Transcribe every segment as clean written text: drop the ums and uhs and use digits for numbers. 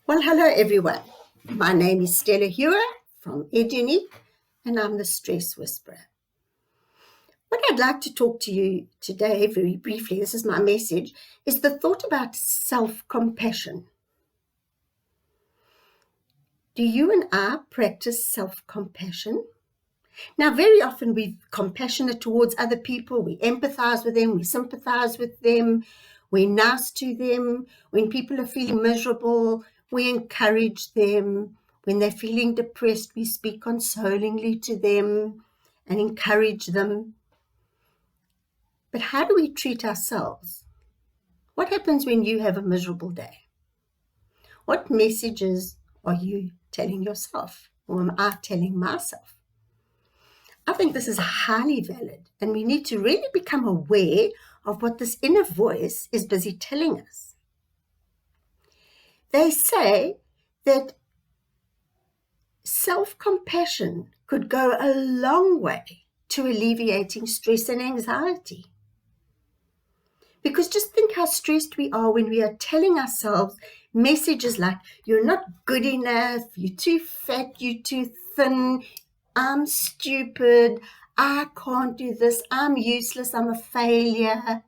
Well, hello everyone. My name is Stella Hewer from EdUnique, and I'm the Stress Whisperer. What I'd like to talk to you today, very briefly, this is my message, is the thought about self-compassion. Do you and I practice self-compassion? Now, very often we're compassionate towards other people. We empathize with them. We sympathize with them. We're nice to them. When people are feeling miserable, we encourage them. When they're feeling depressed, we speak consolingly to them and encourage them. But how do we treat ourselves? What happens when you have a miserable day? What messages are you telling yourself, or am I telling myself? I think this is highly valid, and we need to really become aware of what this inner voice is busy telling us. They say that self-compassion could go a long way to alleviating stress and anxiety. Because just think how stressed we are when we are telling ourselves messages like, you're not good enough, you're too fat, you're too thin, I'm stupid, I can't do this, I'm useless, I'm a failure.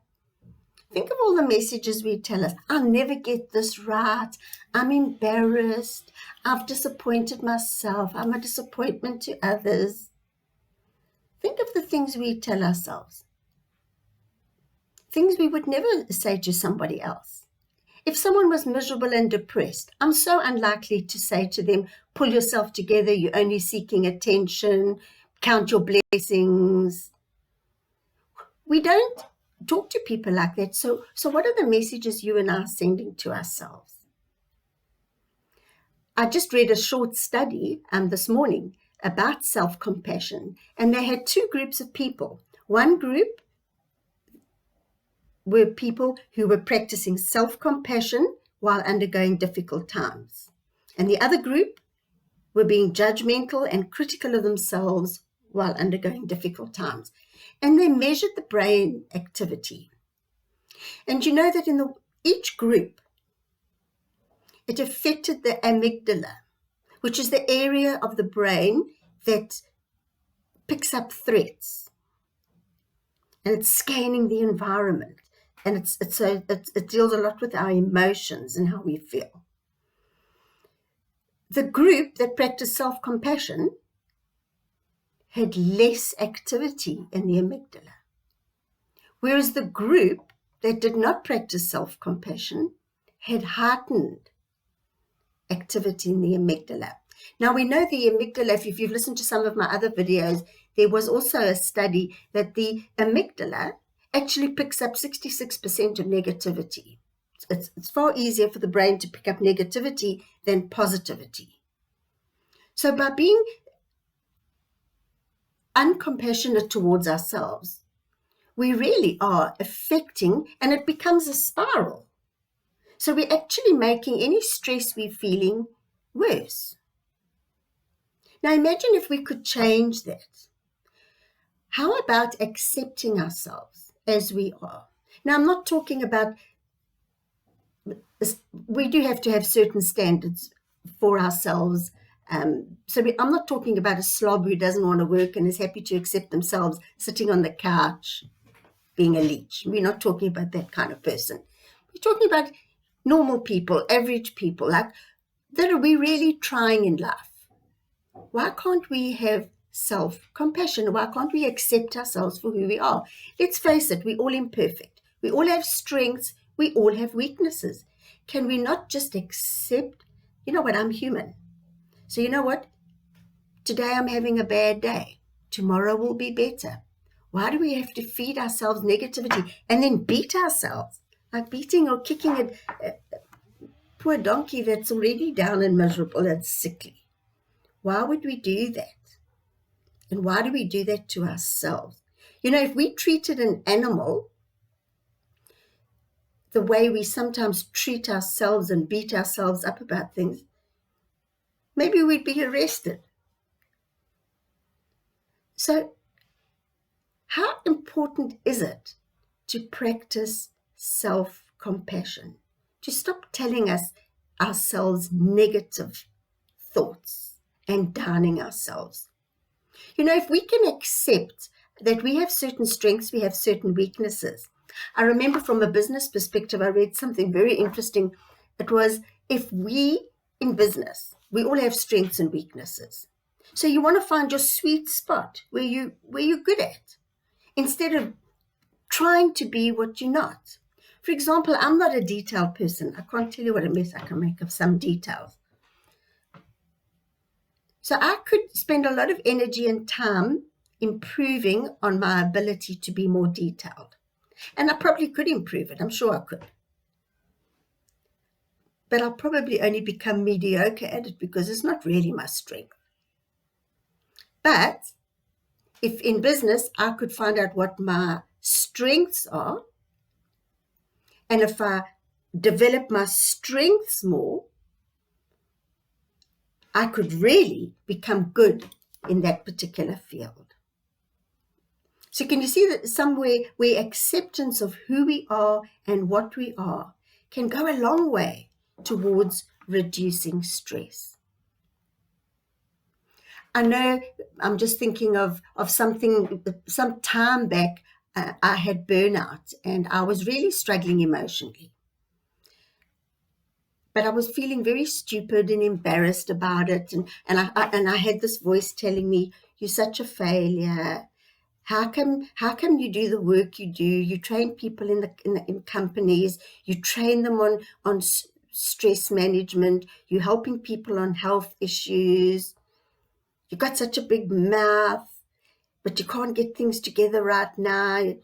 Think of all the messages we tell us. I'll never get this right, I'm embarrassed, I've disappointed myself, I'm a disappointment to others. Think of the things we tell ourselves. Things we would never say to somebody else. If someone was miserable and depressed, I'm so unlikely to say to them, pull yourself together, you're only seeking attention, count your blessings. We don't talk to people like that. So what are the messages you and I are sending to ourselves? I just read a short study this morning about self-compassion, and they had two groups of people. One group were people who were practicing self-compassion while undergoing difficult times. And the other group were being judgmental and critical of themselves while undergoing difficult times. And they measured the brain activity. And you know that in each group, it affected the amygdala, which is the area of the brain that picks up threats. And it's scanning the environment. And it deals a lot with our emotions and how we feel. The group that practiced self-compassion had less activity in the amygdala, whereas the group that did not practice self-compassion had heightened activity in the amygdala. Now, we know the amygdala, if you've listened to some of my other videos, there was also a study that the amygdala actually picks up 66% of negativity. It's far easier for the brain to pick up negativity than positivity. So by being uncompassionate towards ourselves, we really are affecting, and it becomes a spiral. So we're actually making any stress we're feeling worse. Now imagine if we could change that. How about accepting ourselves as we are? Now I'm not talking about, we do have to have certain standards for ourselves. I'm not talking about a slob who doesn't want to work and is happy to accept themselves sitting on the couch being a leech. We're not talking about that kind of person. We're talking about normal people, average people, like that are we really trying in life? Why can't we have self-compassion? Why can't we accept ourselves for who we are? Let's face it, we're all imperfect. We all have strengths. We all have weaknesses. Can we not just accept, you know what, I'm human. So you know what? Today I'm having a bad day. Tomorrow will be better. Why do we have to feed ourselves negativity and then beat ourselves? Like beating or kicking a poor donkey that's already down and miserable and sickly. Why would we do that? And why do we do that to ourselves? You know, if we treated an animal the way we sometimes treat ourselves and beat ourselves up about things, maybe we'd be arrested. So how important is it to practice self-compassion? To stop telling us ourselves negative thoughts and downing ourselves. If we can accept that we have certain strengths, we have certain weaknesses. I remember from a business perspective, I read something very interesting. It was, if we, in business, we all have strengths and weaknesses. So you want to find your sweet spot where you're good at, instead of trying to be what you're not. For example, I'm not a detailed person. I can't tell you what a mess I can make of some details. So I could spend a lot of energy and time improving on my ability to be more detailed. And I probably could improve it. I'm sure I could. But I'll probably only become mediocre at it because it's not really my strength. But if in business I could find out what my strengths are, and if I develop my strengths more, I could really become good in that particular field. So can you see that somewhere where acceptance of who we are and what we are can go a long way towards reducing stress? I know, I'm just thinking of something, some time back, I had burnout and I was really struggling emotionally. But I was feeling very stupid and embarrassed about it. And I had this voice telling me, you're such a failure. How come you do the work you do? You train people in companies. You train them on stress management. You're helping people on health issues. You've got such a big mouth, but you can't get things together right now.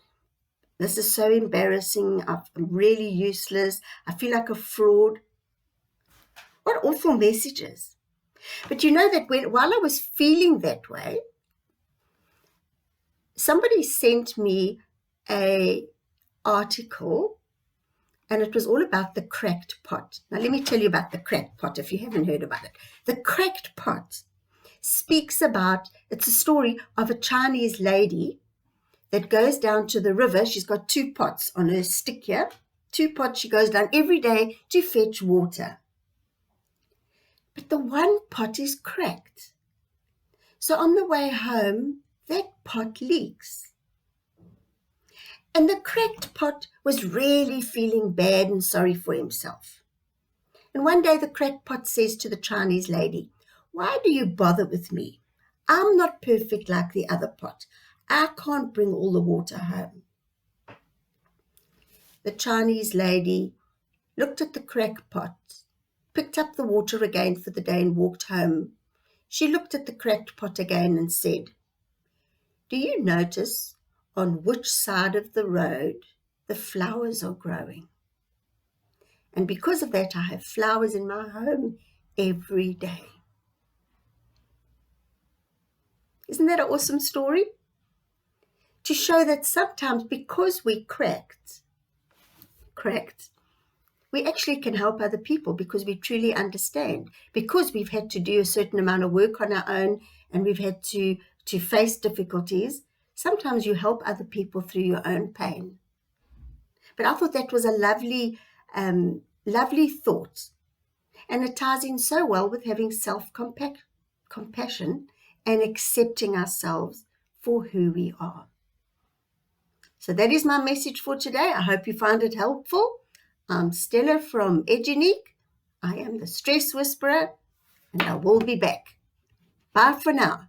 This is so embarrassing. I'm really useless. I feel like a fraud. What awful messages. But you know that while I was feeling that way, somebody sent me an article, and it was all about the cracked pot. Now, let me tell you about the cracked pot if you haven't heard about it. The cracked pot speaks about, it's a story of a Chinese lady that goes down to the river. She's got 2 pots on her stick here. 2 pots she goes down every day to fetch water. But the one pot is cracked. So on the way home, that pot leaks. And the cracked pot was really feeling bad and sorry for himself. And one day the cracked pot says to the Chinese lady, why do you bother with me? I'm not perfect like the other pot. I can't bring all the water home. The Chinese lady looked at the cracked pot, picked up the water again for the day and walked home. She looked at the cracked pot again and said, do you notice on which side of the road the flowers are growing? And because of that, I have flowers in my home every day. Isn't that an awesome story? To show that sometimes because we cracked, we actually can help other people because we truly understand. Because we've had to do a certain amount of work on our own and we've had to face difficulties, sometimes you help other people through your own pain. But I thought that was a lovely thought. And it ties in so well with having self-compassion and accepting ourselves for who we are. So that is my message for today. I hope you found it helpful. I'm Stella from Edunique. I am the Stress Whisperer, and I will be back. Bye for now.